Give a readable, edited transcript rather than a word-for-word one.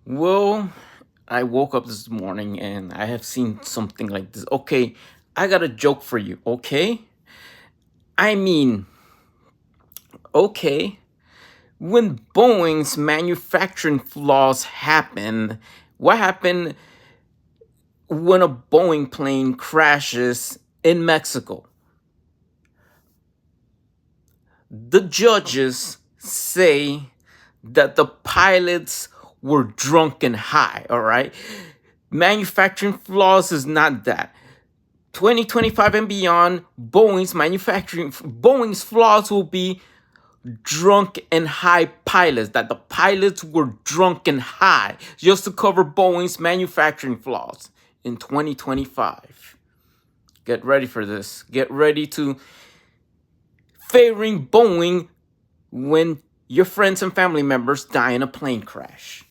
Well, I woke up this morning and I have seen something like this. Okay, I got a joke for you, okay? I mean, okay, when Boeing's manufacturing flaws happen, what happened when a Boeing plane crashes in Mexico? The judges say that the pilots were drunk and high, all right? Manufacturing flaws is not that. 2025 and beyond, Boeing's flaws will be drunk and high pilots, that the pilots were drunk and high just to cover Boeing's manufacturing flaws in 2025. Get ready for this. Get ready to favoring Boeing when your friends and family members die in a plane crash.